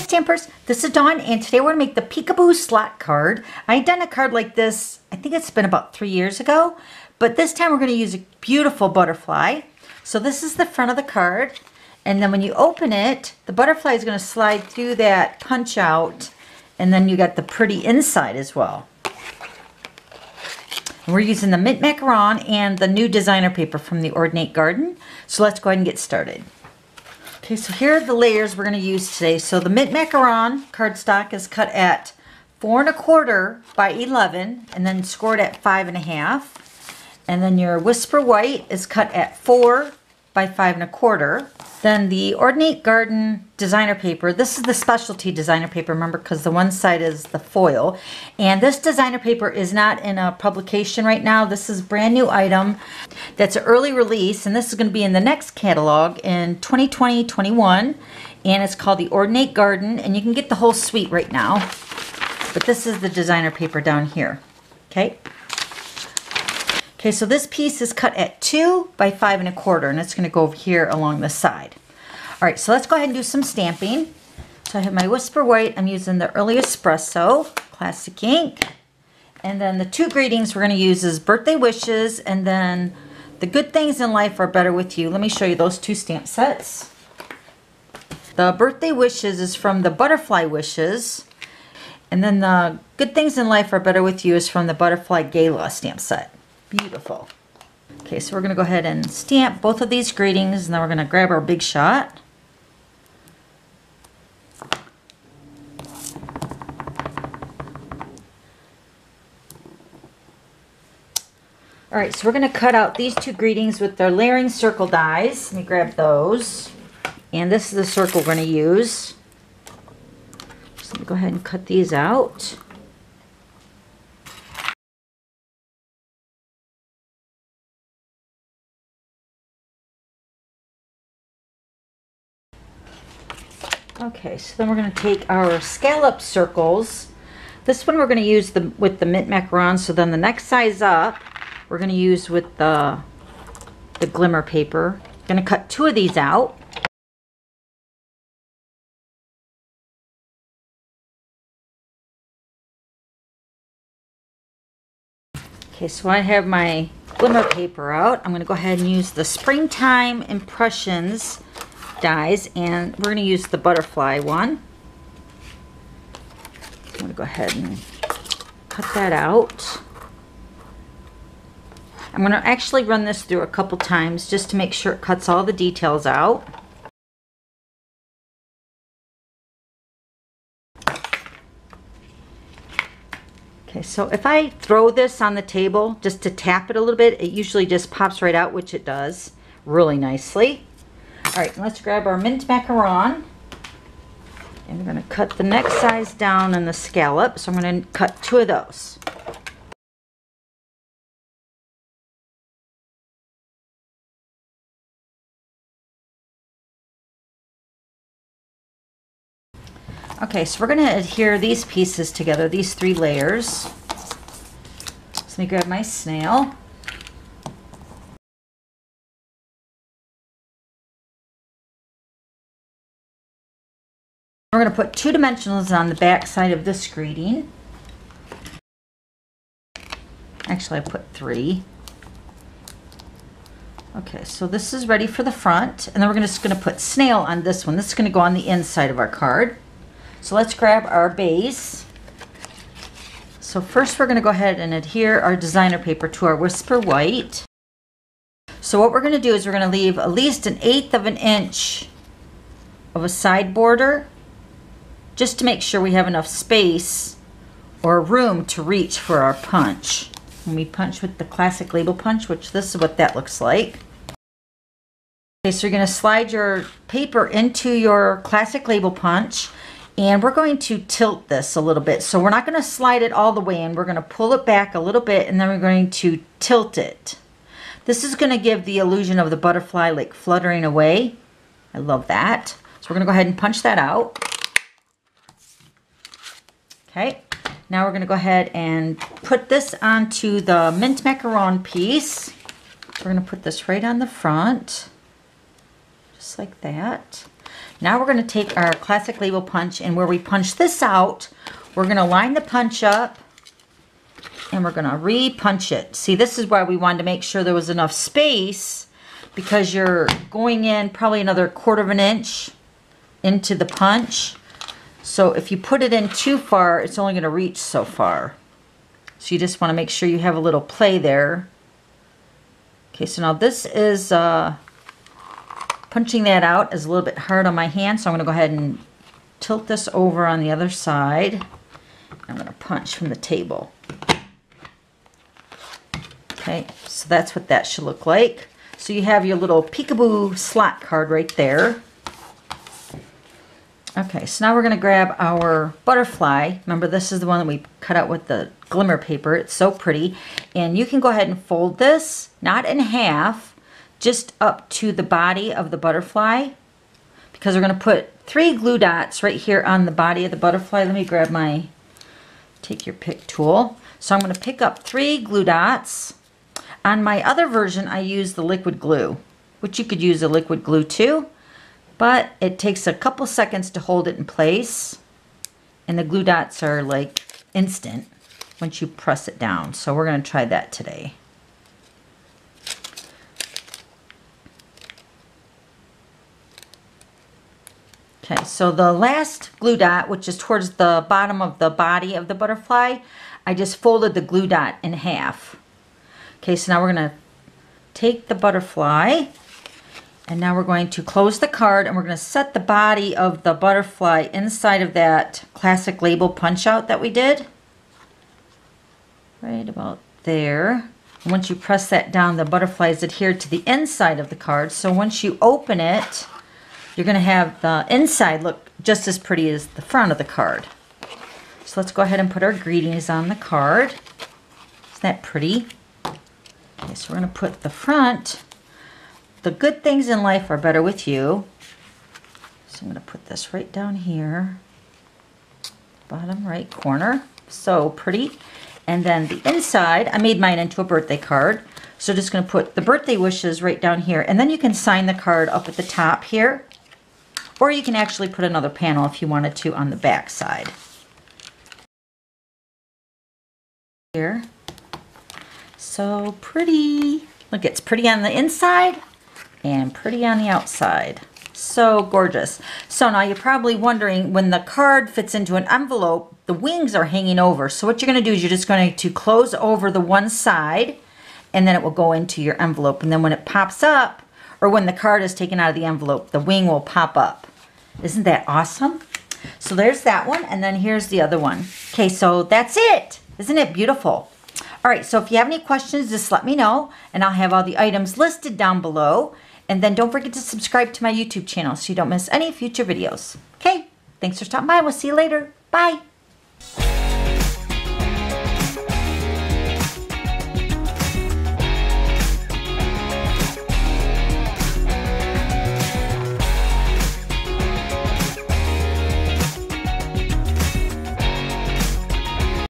Stampers, this is Dawn, and today we're going to make the Peekaboo slot card. I had done a card like this, I think it's been about 3 years ago, but this time we're going to use a beautiful butterfly. So this is the front of the card, and then when you open it, the butterfly is going to slide through that punch out, and then you got the pretty inside as well. And we're using the mint macaron and the new designer paper from the Ordinate Garden. So let's go ahead and get started. Okay, so here are the layers we're going to use today. So the mint macaron cardstock is cut at 4 1/4 by 11 and then scored at 5 1/2. And then your Whisper White is cut at 4 by 5 1/4. Then the Ordinate Garden designer paper, this is the specialty designer paper, remember, because the one side is the foil. And this designer paper is not in a publication right now. This is a brand new item that's an early release, and this is going to be in the next catalog in 2020-21, and it's called the Ordinate Garden, and you can get the whole suite right now. But this is the designer paper down here. Okay. Okay, so this piece is cut at 2 by 5 1/4, and it's going to go over here along the side. All right, so let's go ahead and do some stamping. So I have my Whisper White. I'm using the Early Espresso Classic ink. And then the two greetings we're going to use is Birthday Wishes, and then The Good Things in Life Are Better With You. Let me show you those two stamp sets. The Birthday Wishes is from the Butterfly Wishes, and then the Good Things in Life Are Better With You is from the Butterfly Gala stamp set. Beautiful. Okay, so we're going to go ahead and stamp both of these greetings, and then we're going to grab our Big Shot. All right, so we're going to cut out these two greetings with their layering circle dies. Let me grab those. And this is the circle we're going to use. So let me go ahead and cut these out. Okay, so then we're going to take our scallop circles. This one we're going to use with the mint macaron, so then the next size up we're going to use with the glimmer paper. I'm going to cut 2 of these out. Okay, so I have my glimmer paper out. I'm going to go ahead and use the Springtime Impressions dies, and we're going to use the butterfly one. I'm going to go ahead and cut that out. I'm going to actually run this through a couple times just to make sure it cuts all the details out. Okay, so if I throw this on the table just to tap it a little bit, it usually just pops right out, which it does really nicely. All right, let's grab our mint macaron, and we're going to cut the next size down in the scallop. So I'm going to cut 2 of those. Okay, so we're going to adhere these pieces together, these 3 layers. So let me grab my snail. We're going to put 2 dimensionals on the back side of this greeting. Actually, I put 3. Okay, so this is ready for the front, and then we're just going to put snail on this one. This is going to go on the inside of our card. So let's grab our base. So first we're going to go ahead and adhere our designer paper to our Whisper White. So what we're going to do is we're going to leave at least 1/8 of an inch of a side border, just to make sure we have enough space or room to reach for our punch. When we punch with the classic label punch, which this is what that looks like. Okay, so you're going to slide your paper into your classic label punch, and we're going to tilt this a little bit. So we're not going to slide it all the way in. We're going to pull it back a little bit, and then we're going to tilt it. This is going to give the illusion of the butterfly like fluttering away. I love that. So we're going to go ahead and punch that out. Okay, now we're going to go ahead and put this onto the mint macaron piece. So we're going to put this right on the front, just like that. Now we're going to take our classic label punch, and where we punch this out, we're going to line the punch up and we're going to re-punch it. See, this is why we wanted to make sure there was enough space, because you're going in probably another 1/4 of an inch into the punch. So if you put it in too far, it's only going to reach so far. So you just want to make sure you have a little play there. Okay, so now this is punching that out is a little bit hard on my hand, so I'm going to go ahead and tilt this over on the other side. I'm going to punch from the table. Okay, so that's what that should look like. So you have your little peekaboo slot card right there. Okay, so now we're going to grab our butterfly. Remember, this is the one that we cut out with the glimmer paper. It's so pretty. And you can go ahead and fold this, not in half, just up to the body of the butterfly, because we're going to put 3 glue dots right here on the body of the butterfly. Let me grab my, take your pick tool. So I'm going to pick up 3 glue dots. On my other version, I use the liquid glue, which you could use a liquid glue too. But it takes a couple seconds to hold it in place, and the glue dots are like instant once you press it down. So we're going to try that today. Okay, so the last glue dot, which is towards the bottom of the body of the butterfly, I just folded the glue dot in half. Okay, so now we're going to take the butterfly, and now we're going to close the card, and we're going to set the body of the butterfly inside of that classic label punch out that we did. Right about there. And once you press that down, the butterfly is adhered to the inside of the card. So once you open it, you're going to have the inside look just as pretty as the front of the card. So let's go ahead and put our greetings on the card. Isn't that pretty? Okay, so we're going to put the front. The good things in life are better with you. So I'm going to put this right down here, bottom right corner. So pretty. And then the inside, I made mine into a birthday card. So just going to put the birthday wishes right down here. And then you can sign the card up at the top here. Or you can actually put another panel if you wanted to on the back side. Here. So pretty. Look, it's pretty on the inside and pretty on the outside. So gorgeous. So now you're probably wondering, when the card fits into an envelope, the wings are hanging over. So what you're going to do is you're just going to close over the one side, and then it will go into your envelope. And then when it pops up, or when the card is taken out of the envelope, the wing will pop up. Isn't that awesome? So there's that one, and then here's the other one. Okay, so that's it. Isn't it beautiful? All right, so if you have any questions, just let me know, and I'll have all the items listed down below. And then don't forget to subscribe to my YouTube channel so you don't miss any future videos. Okay, thanks for stopping by. We'll see you later. Bye.